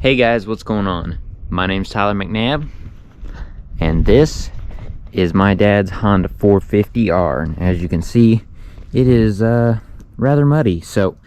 Hey guys, what's going on? My name's Tyler McNabb, and this is my dad's Honda 450R. And as you can see, it is rather muddy. So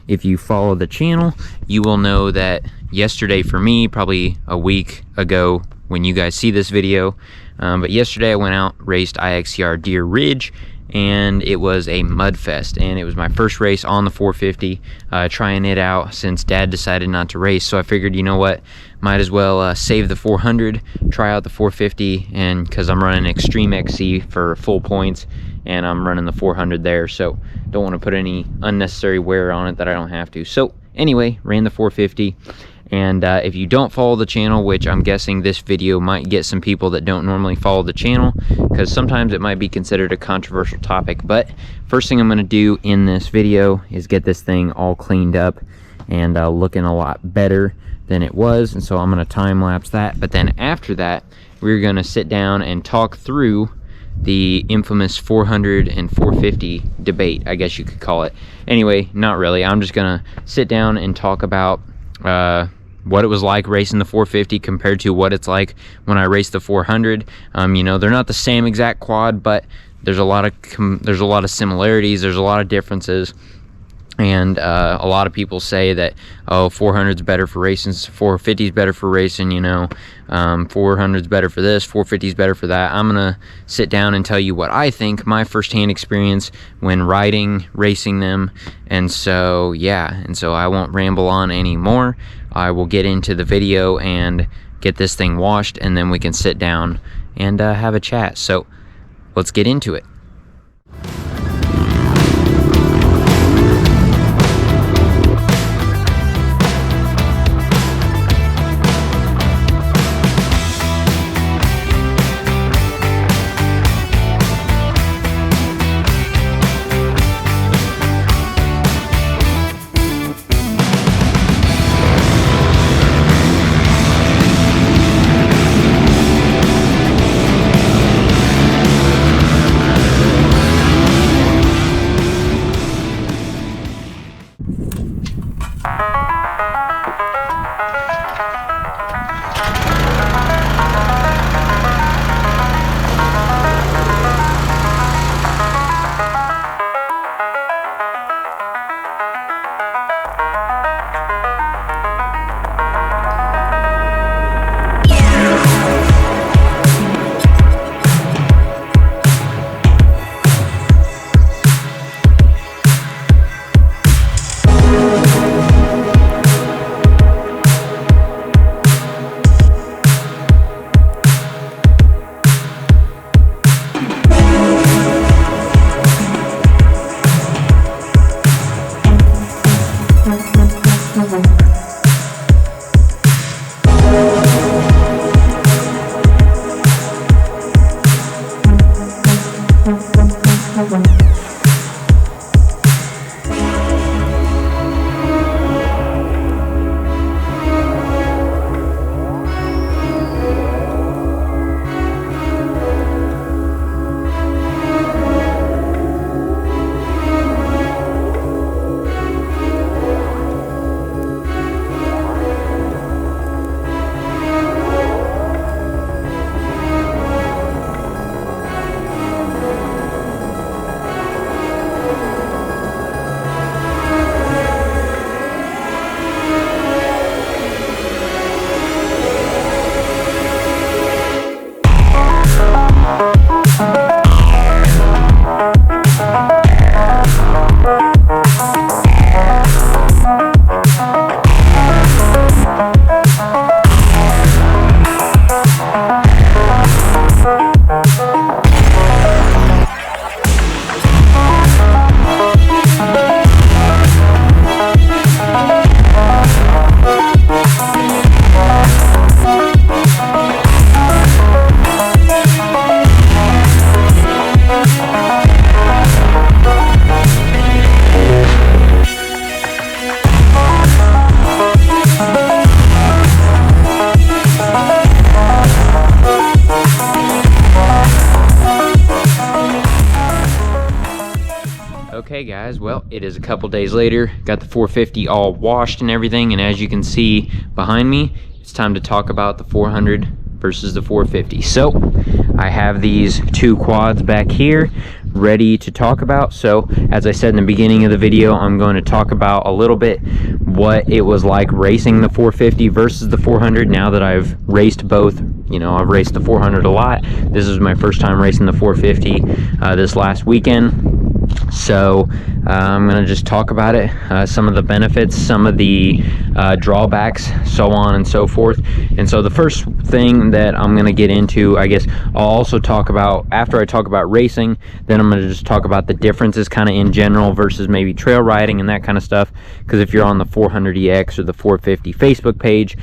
if you follow the channel, you will know that yesterday for me, probably a week ago when you guys see this video, but yesterday I went out, raced IXCR Deer Ridge, and it was a mud fest, and it was my first race on the 450, trying it out since Dad decided not to race. So I figured, you know what, might as well save the 400, try out the 450, and because I'm running Extreme XC for full points and I'm running the 400 there, so don't want to put any unnecessary wear on it that I don't have to. So anyway, ran the 450. And if you don't follow the channel, which I'm guessing this video might get some people that don't normally follow the channel, because sometimes it might be considered a controversial topic, but first thing I'm going to do in this video is get this thing all cleaned up and looking a lot better than it was. And so I'm going to time lapse that, but then after that we're going to sit down and talk through the infamous 400 and 450 debate, I guess you could call it. Anyway, not really. I'm just going to sit down and talk about what it was like racing the 450 compared to what it's like when I raced the 400. You know, they're not the same exact quad, but there's a lot of similarities, there's a lot of differences, and a lot of people say that, oh, 400's better for racing, 450's better for racing, you know, 400's better for this, 450's better for that. I'm gonna sit down and tell you what I think, my firsthand experience when racing them. And so yeah, and so I won't ramble on anymore. I will get into the video and get this thing washed, and then we can sit down and have a chat. So let's get into it. Okay guys, well, it is a couple days later. Got the 450 all washed and everything, and as you can see behind me, it's time to talk about the 400 versus the 450. So I have these two quads back here ready to talk about. So as I said in the beginning of the video, I'm going to talk about a little bit what it was like racing the 450 versus the 400 now that I've raced both. You know, I've raced the 400 a lot. This is my first time racing the 450 this last weekend. So I'm going to just talk about it, some of the benefits, some of the drawbacks, so on and so forth. And so the first thing that I'm going to get into, I guess I'll also talk about, after I talk about racing, then I'm going to just talk about the differences kind of in general versus maybe trail riding and that kind of stuff. Because if you're on the 400EX or the 450 Facebook page,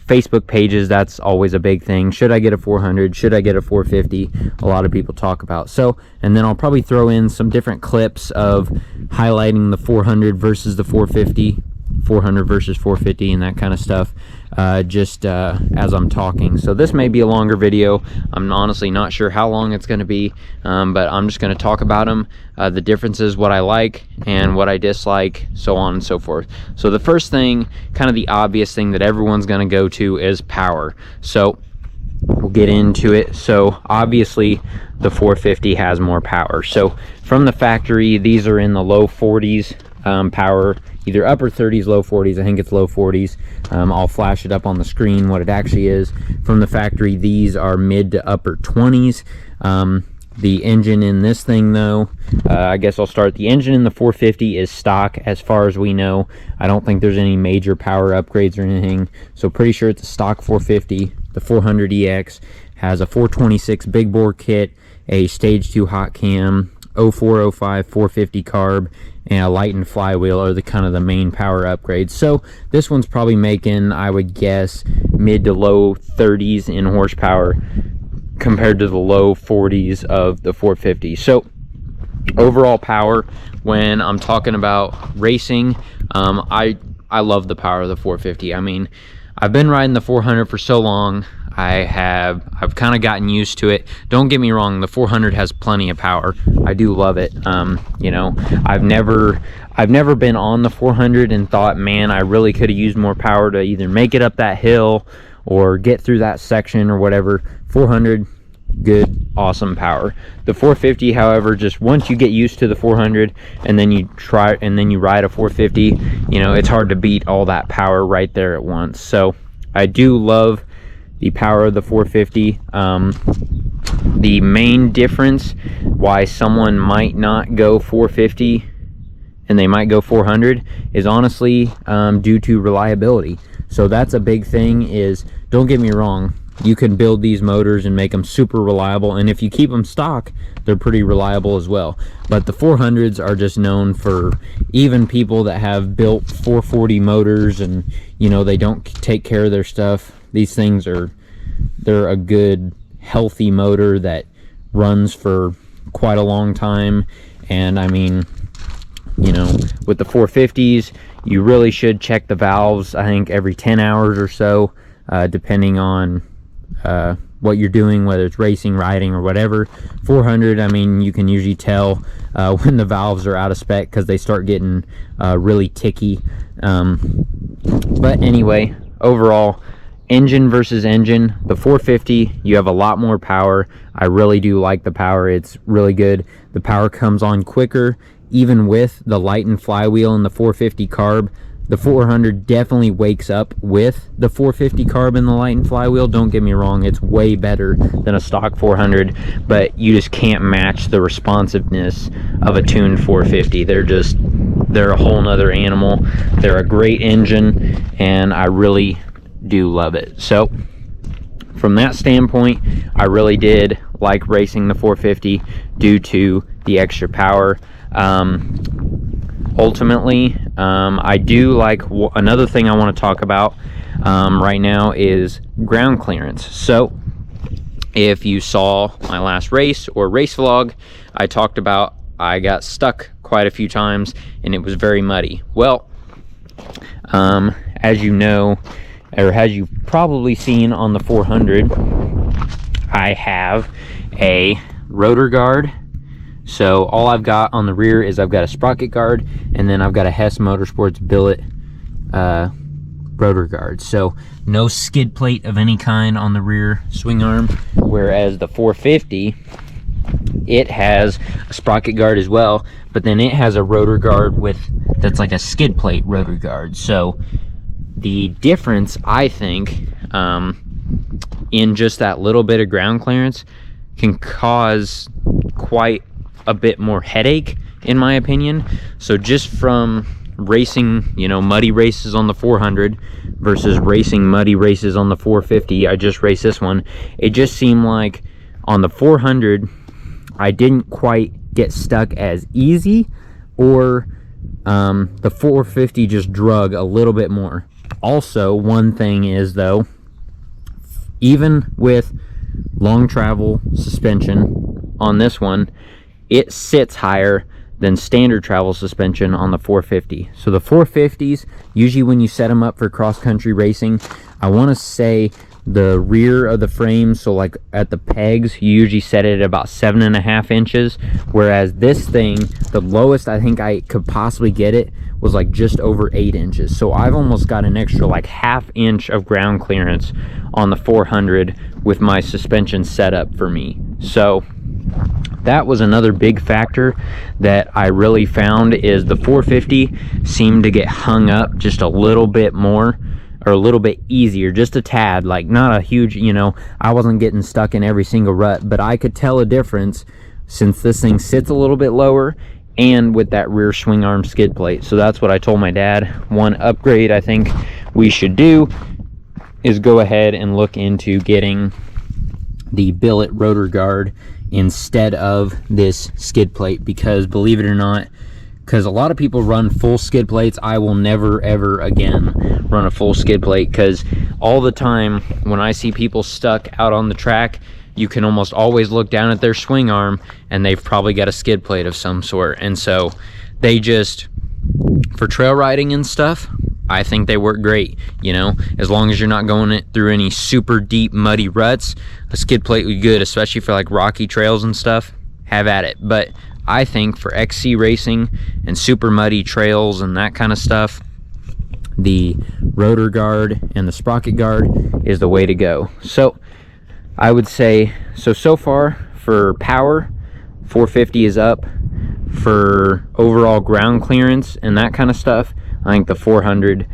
Facebook pages, that's always a big thing. Should I get a 400? Should I get a 450? A lot of people talk about. So, and then I'll probably throw in some different clips of highlighting the 400 versus the 450, 400 versus 450 and that kind of stuff, as I'm talking. So this may be a longer video. I'm honestly not sure how long it's going to be, but I'm just going to talk about them, the differences, what I like and what I dislike, so on and so forth. So the first thing, kind of the obvious thing that everyone's going to go to, is power. So we'll get into it. So obviously the 450 has more power. So from the factory, these are in the low 40s power, either upper 30s, low 40s. I think it's low 40s. I'll flash it up on the screen what it actually is. From the factory, these are mid to upper 20s. The engine in this thing, though, I guess I'll start. The engine in the 450 is stock as far as we know. I don't think there's any major power upgrades or anything, so pretty sure it's a stock 450. The 400EX has a 426 big bore kit, a stage 2 hot cam, 0405 450 carb, and a lightened flywheel are the kind of the main power upgrades. So this one's probably making, I would guess, mid to low 30s in horsepower compared to the low 40s of the 450. So overall power, when I'm talking about racing, I love the power of the 450. I mean, I've been riding the 400 for so long. I've kind of gotten used to it. Don't get me wrong, the 400 has plenty of power. I do love it. You know, I've never been on the 400 and thought, man, I really could have used more power to either make it up that hill or get through that section or whatever. 400, good, awesome power. The 450, however, just once you get used to the 400 and then you ride a 450, you know, it's hard to beat all that power right there at once. So I do love the power of the 450. The main difference why someone might not go 450 and they might go 400 is honestly due to reliability. So that's a big thing. Is, don't get me wrong, you can build these motors and make them super reliable, and if you keep them stock, they're pretty reliable as well. But the 400s are just known for, even people that have built 440 motors and, you know, they don't take care of their stuff, these things they're a good healthy motor that runs for quite a long time. And I mean, you know, with the 450s, you really should check the valves, I think every 10 hours or so, depending on what you're doing, whether it's racing, riding, or whatever. 400, I mean, you can usually tell when the valves are out of spec because they start getting really ticky. But anyway, overall, engine versus engine, the 450, you have a lot more power. I really do like the power. It's really good. The power comes on quicker, even with the lightened flywheel and the 450 carb. The 400 definitely wakes up with the 450 carb and the lightened flywheel. Don't get me wrong, it's way better than a stock 400, but you just can't match the responsiveness of a tuned 450. They're a whole nother animal. They're a great engine, and I really do love it. So from that standpoint, I really did like racing the 450 due to the extra power. Ultimately, I do like, another thing I want to talk about right now is ground clearance. So if you saw my last race or race vlog, I talked about I got stuck quite a few times and it was very muddy. Well, as you know, or as you've probably seen on the 400, I have a rotor guard So all I've got on the rear is I've got a sprocket guard, and then I've got a Hess Motorsports billet rotor guard. So no skid plate of any kind on the rear swing arm, whereas the 450, it has a sprocket guard as well, but then it has a rotor guard that's like a skid plate rotor guard. So the difference, I think, in just that little bit of ground clearance can cause quite a bit more headache, in my opinion. So just from racing, you know, muddy races on the 400 versus racing muddy races on the 450, I just raced this one, it just seemed like on the 400 I didn't quite get stuck as easy, or the 450 just drug a little bit more. Also, one thing is though, even with long travel suspension on this one, it sits higher than standard travel suspension on the 450. So the 450s, usually when you set them up for cross-country racing, I want to say the rear of the frame, so like at the pegs, you usually set it at about 7.5 inches, whereas this thing, the lowest I think I could possibly get it was like just over 8 inches. So I've almost got an extra like 1/2 inch of ground clearance on the 400 with my suspension set up for me. So that was another big factor that I really found, is the 450 seemed to get hung up just a little bit more, or a little bit easier, just a tad, like not a huge, you know, I wasn't getting stuck in every single rut, but I could tell a difference since this thing sits a little bit lower and with that rear swing arm skid plate. So that's what I told my dad. One upgrade I think we should do is go ahead and look into getting the billet rotor guard instead of this skid plate, because believe it or not, because a lot of people run full skid plates, I will never ever again run a full skid plate, because all the time when I see people stuck out on the track, you can almost always look down at their swing arm and they've probably got a skid plate of some sort. And so they just, for trail riding and stuff, I think they work great, you know, as long as you're not going it through any super deep muddy ruts, a skid plate would be good, especially for like rocky trails and stuff. Have at it. But I think for XC racing and super muddy trails and that kind of stuff, the rotor guard and the sprocket guard is the way to go. So I would say, so far for power, 450 is up. For overall ground clearance and that kind of stuff, I think the 400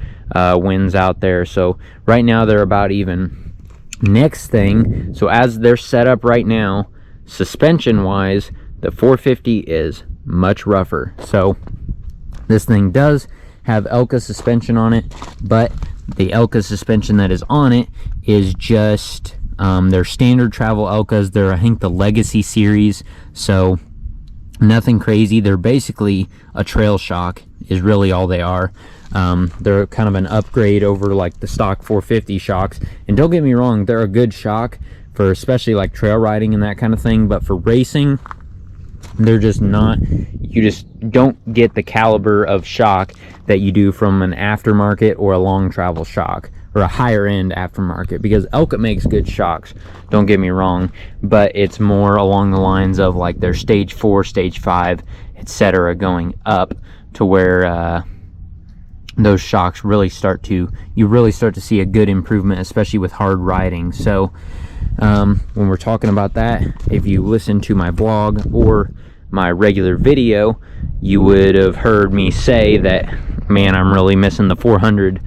wins out there. So right now they're about even. Next thing, so as they're set up right now, suspension wise, the 450 is much rougher. So this thing does have Elka suspension on it, but the Elka suspension that is on it is just their standard travel Elkas. They're, I think, the Legacy series, so nothing crazy. They're basically a trail shock is really all they are. They're kind of an upgrade over like the stock 450 shocks, and don't get me wrong, they're a good shock for especially like trail riding and that kind of thing, but for racing, they're just not, you just don't get the caliber of shock that you do from an aftermarket or a long travel shock, or a higher end aftermarket, because Elka makes good shocks, don't get me wrong, but it's more along the lines of like their stage 4, stage 5, etc., going up to where those shocks really start to, you really start to see a good improvement, especially with hard riding. So when we're talking about that, if you listen to my vlog or my regular video, you would have heard me say that, man, I'm really missing the 400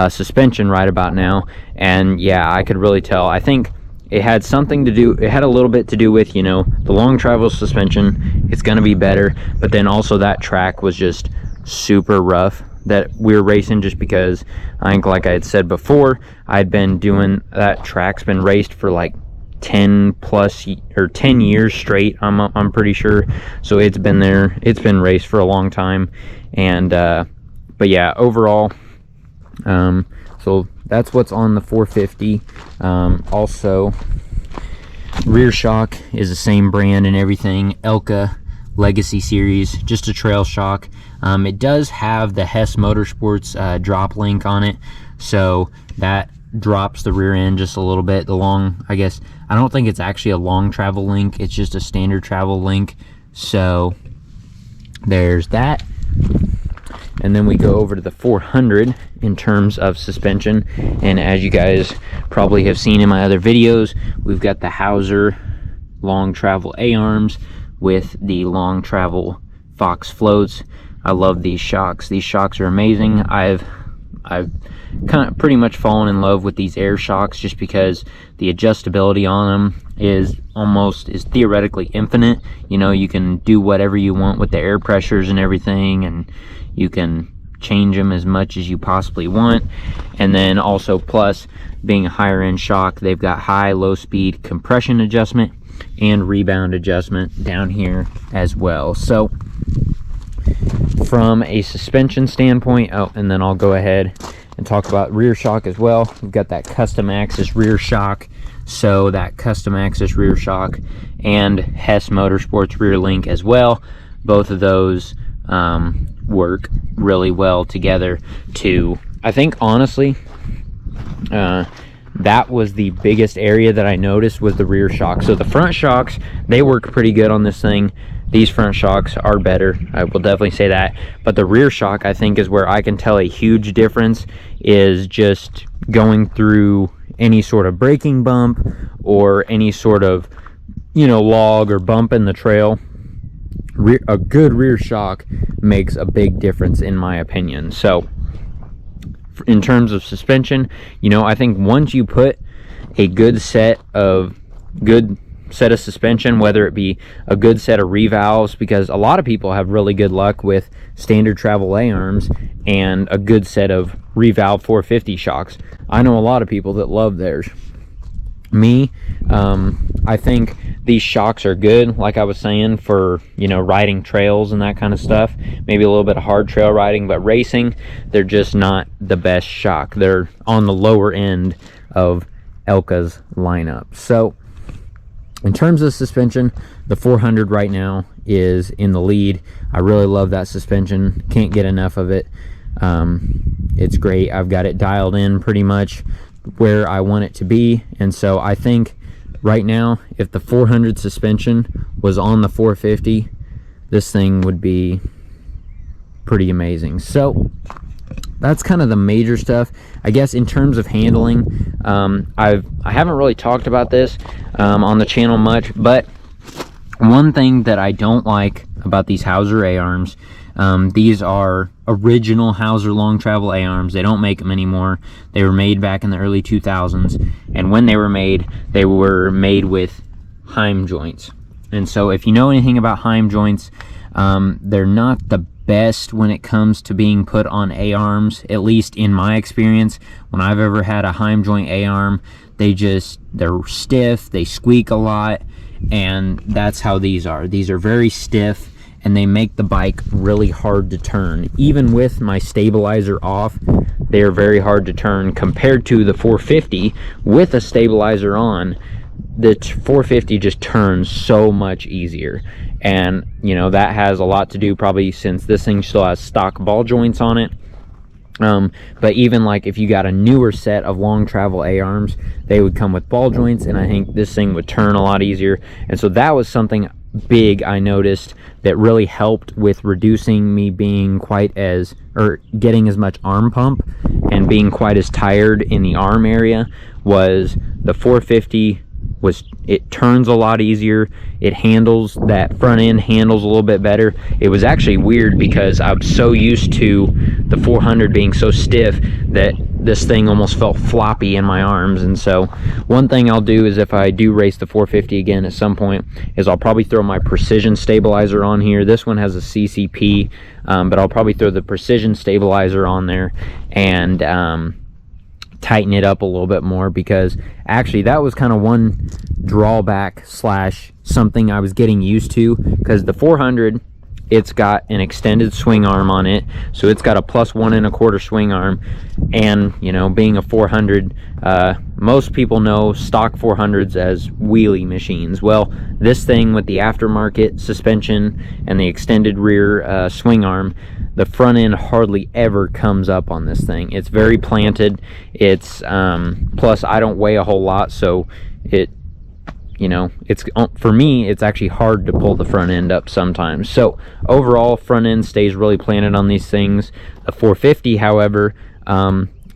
suspension right about now. And yeah, I could really tell. I think it had something to do, it had a little bit to do with, you know, the long travel suspension, it's going to be better, but then also that track was just super rough that we were racing, just because I think, like I had said before, I'd been doing, that track's been raced for like 10 years straight, I'm pretty sure. So it's been there, it's been raced for a long time. And but yeah, overall, so that's what's on the 450. Also, rear shock is the same brand and everything, Elka Legacy series, just a trail shock. It does have the Hess Motorsports drop link on it, so that drops the rear end just a little bit. The long, I guess, I don't think it's actually a long travel link, it's just a standard travel link So there's that. And then we go over to the 400 in terms of suspension. And as you guys probably have seen in my other videos, we've got the Hauser long travel A-arms with the long travel Fox floats. I love these shocks. These shocks are amazing. I've kind of pretty much fallen in love with these air shocks just because the adjustability on them is theoretically infinite. You know, you can do whatever you want with the air pressures and everything, and you can change them as much as you possibly want. And then also, plus being a higher end shock, they've got high low speed compression adjustment and rebound adjustment down here as well. So from a suspension standpoint, and then I'll go ahead and talk about rear shock as well. We've got that custom axis rear shock. So that custom axis rear shock and Hess Motorsports rear link as well, both of those work really well together to, I think honestly, that was the biggest area that I noticed was the rear shock. So the front shocks, they work pretty good on this thing. These front shocks are better, I will definitely say that. But the rear shock, I think, is where I can tell a huge difference, is just going through any sort of braking bump or any sort of, you know, log or bump in the trail. A good rear shock makes a big difference in my opinion. So in terms of suspension, you know, I think once you put a good set of suspension, whether it be a good set of revalves, because a lot of people have really good luck with standard travel A-arms and a good set of revalve 450 shocks. I know a lot of people that love theirs. Me, I think these shocks are good, like I was saying, for, you know, riding trails and that kind of stuff, maybe a little bit of hard trail riding, but racing, they're just not the best shock. They're on the lower end of Elka's lineup. So in terms of suspension, the 400 right now is in the lead. I really love that suspension. Can't get enough of it. It's great. I've got it dialed in pretty much where I want it to be. And so I think right now, if the 400 suspension was on the 450, this thing would be pretty amazing. So that's kind of the major stuff. I guess in terms of handling, I haven't really talked about this on the channel much, but one thing that I don't like about these Hauser A-arms, these are original Hauser long travel A-arms. They don't make them anymore. They were made back in the early 2000s, and when they were made with Heim joints. And so if you know anything about Heim joints, they're not the best when it comes to being put on A-arms, at least in my experience. When I've ever had a Heim joint A-arm, they're stiff, they squeak a lot, and that's how these are. These are very stiff, and they make the bike really hard to turn. Even with my stabilizer off, they are very hard to turn compared to the 450 with a stabilizer on. The 450 just turns so much easier. And, you know, that has a lot to do probably since this thing still has stock ball joints on it. But even like if you got a newer set of long travel A-arms, they would come with ball joints, and I think this thing would turn a lot easier. And so that was something big I noticed that really helped with reducing me being getting as much arm pump and being quite as tired in the arm area. Was the 450 it turns a lot easier. It handles, that front end handles a little bit better. It was actually weird because I'm so used to the 400 being so stiff that this thing almost felt floppy in my arms. And so one thing I'll do is, if I do race the 450 again at some point, is I'll probably throw my precision stabilizer on here. This one has a CCP, but I'll probably throw the precision stabilizer on there and tighten it up a little bit more, because actually that was kind of one drawback slash something I was getting used to, because the 400, it's got an extended swing arm on it, so it's got a +1 1/4 swing arm. And, you know, being a 400, most people know stock 400s as wheelie machines. Well, this thing with the aftermarket suspension and the extended rear swing arm, the front end hardly ever comes up on this thing. It's very planted. It's plus I don't weigh a whole lot, so you know, it's, for me, it's actually hard to pull the front end up sometimes. So overall, front end stays really planted on these things. The 450, however,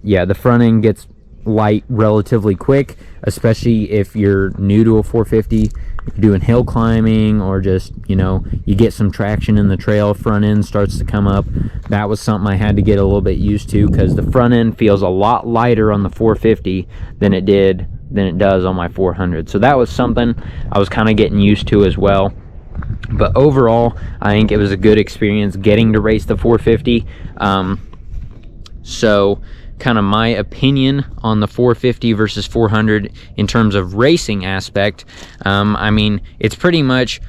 yeah, the front end gets light relatively quick, especially if you're new to a 450, doing hill climbing, or just, you know, you get some traction in the trail, front end starts to come up. That was something I had to get a little bit used to, because the front end feels a lot lighter on the 450 than it does on my 400. So that was something I was kind of getting used to as well. But overall, I think it was a good experience getting to race the 450. So kind of my opinion on the 450 versus 400 in terms of racing aspect. I mean, it's pretty much,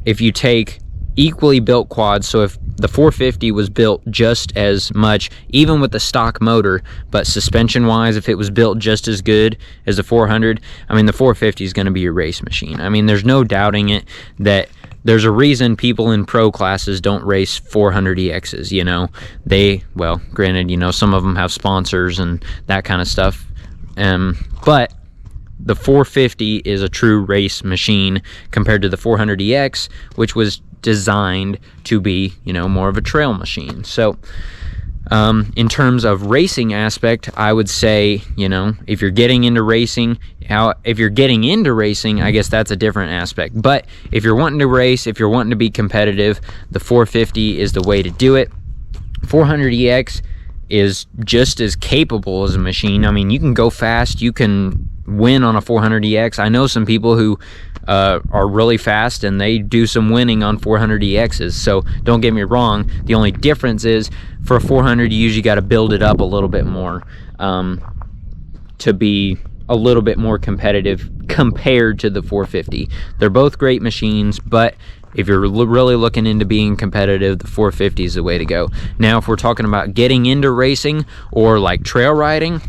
if you take equally built quads, so if the 450 was built just as much, even with the stock motor, but suspension wise, if it was built just as good as the 400, I mean, the 450 is going to be a race machine. I mean, there's no doubting it, that there's a reason people in pro classes don't race 400EXs, you know. They, well, granted, you know, some of them have sponsors and that kind of stuff, but the 450 is a true race machine compared to the 400EX, which was designed to be, you know, more of a trail machine. So in terms of racing aspect, I would say, you know, if you're getting into racing, I guess that's a different aspect. But if you're wanting to race, if you're wanting to be competitive, the 450 is the way to do it. 400EX is just as capable as a machine. I mean, you can go fast, you can win on a 400EX. I know some people who are really fast and they do some winning on 400EXs, so don't get me wrong. The only difference is, for a 400 you usually got to build it up a little bit more to be a little bit more competitive compared to the 450. They're both great machines, but if you're really looking into being competitive, the 450 is the way to go. Now, if we're talking about getting into racing or like trail riding,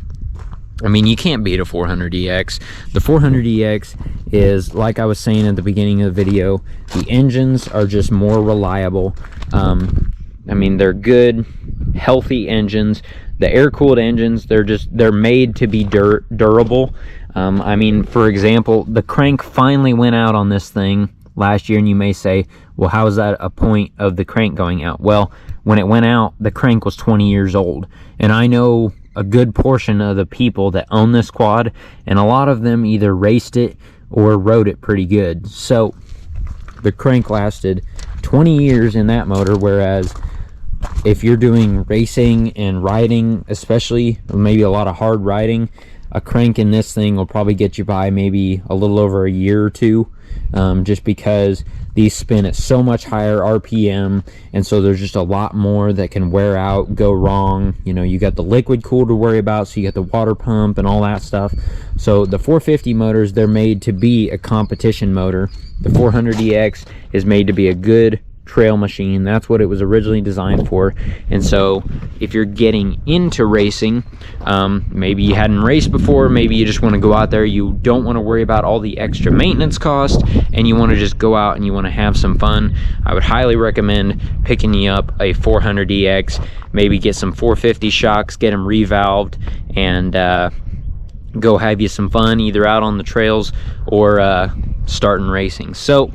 I mean, you can't beat a 400EX. The 400EX is, like I was saying at the beginning of the video, the engines are just more reliable. I mean, they're good, healthy engines. The air-cooled engines, they're made to be durable. I mean, for example, the crank finally went out on this thing last year, and you may say, well, how is that a point of the crank going out? Well, when it went out, the crank was 20 years old, and I know a good portion of the people that own this quad, and a lot of them either raced it or rode it pretty good. So the crank lasted 20 years in that motor, whereas if you're doing racing and riding, especially maybe a lot of hard riding, a crank in this thing will probably get you by maybe a little over a year or two, just because these spin at so much higher RPM, and so there's just a lot more that can wear out, go wrong. You know, you got the liquid cool to worry about, so you got the water pump and all that stuff. So the 450 motors, they're made to be a competition motor. The 400EX is made to be a good trail machine. That's what it was originally designed for. And so if you're getting into racing, maybe you hadn't raced before, maybe you just want to go out there, you don't want to worry about all the extra maintenance cost, and you want to just go out and you want to have some fun, I would highly recommend picking you up a 400EX. Maybe get some 450 shocks, get them revalved, and go have you some fun either out on the trails or starting racing. So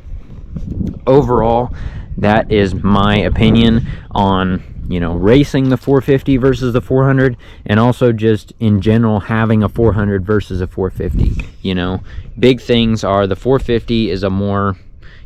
overall, that is my opinion on, you know, racing the 450 versus the 400, and also just in general having a 400 versus a 450. You know, big things are the 450 is a more,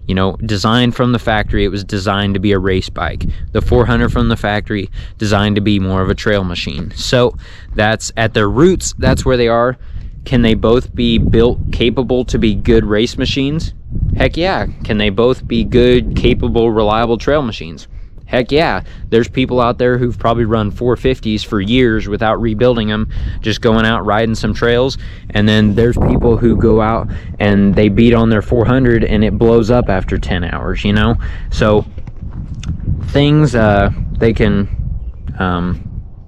you know, designed from the factory, it was designed to be a race bike. The 400 from the factory, designed to be more of a trail machine. So that's at their roots, that's where they are. Can they both be built capable to be good race machines? Heck yeah. Can they both be good, capable, reliable trail machines? Heck yeah. There's people out there who've probably run 450s for years without rebuilding them, just going out riding some trails. And then there's people who go out and they beat on their 400 and it blows up after 10 hours, you know? So things, they can,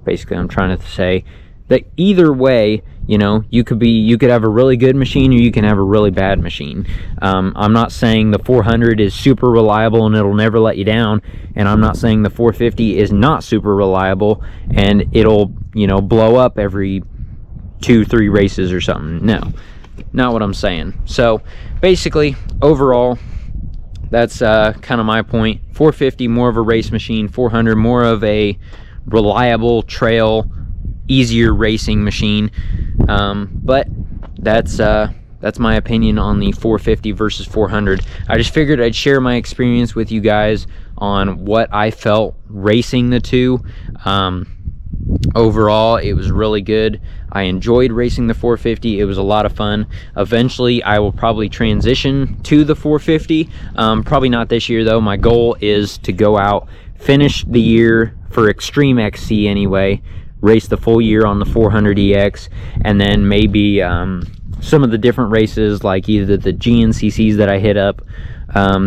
basically I'm trying to say that either way, you know, you could have a really good machine or you can have a really bad machine. I'm not saying the 400 is super reliable and it'll never let you down, and I'm not saying the 450 is not super reliable and it'll, you know, blow up every 2-3 races or something. No, not what I'm saying. So basically, overall, that's kind of my point. 450 more of a race machine, 400 more of a reliable trail, easier racing machine. But that's my opinion on the 450 versus 400. I just figured I'd share my experience with you guys on what I felt racing the two. Overall, it was really good. I enjoyed racing the 450. It was a lot of fun. Eventually, I will probably transition to the 450. Probably not this year, though. My goal is to go out, finish the year for Extreme XC anyway, race the full year on the 400EX, and then maybe some of the different races, like either the GNCCs that I hit up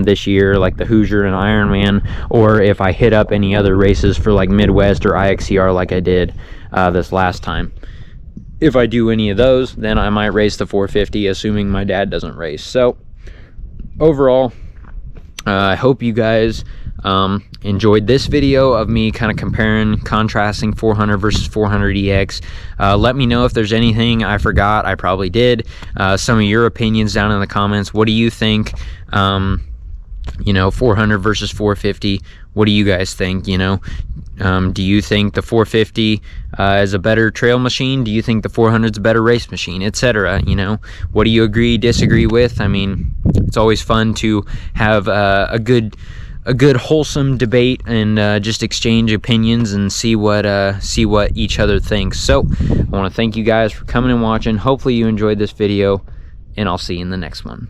this year, like the Hoosier and Ironman, or if I hit up any other races for like Midwest or IXCR like I did this last time. If I do any of those, then I might race the 450, assuming my dad doesn't race. So overall, I hope you guys enjoyed this video of me kind of contrasting 400 versus 400EX. Let me know if there's anything I forgot. I probably did. Some of your opinions down in the comments. What do you think? 400 versus 450. What do you guys think? Do you think the 450 is a better trail machine? Do you think the 400 is a better race machine, etc.? What do you agree, disagree with? I mean, it's always fun to have a good wholesome debate and just exchange opinions and see what each other thinks. So I want to thank you guys for coming and watching. Hopefully you enjoyed this video, and I'll see you in the next one.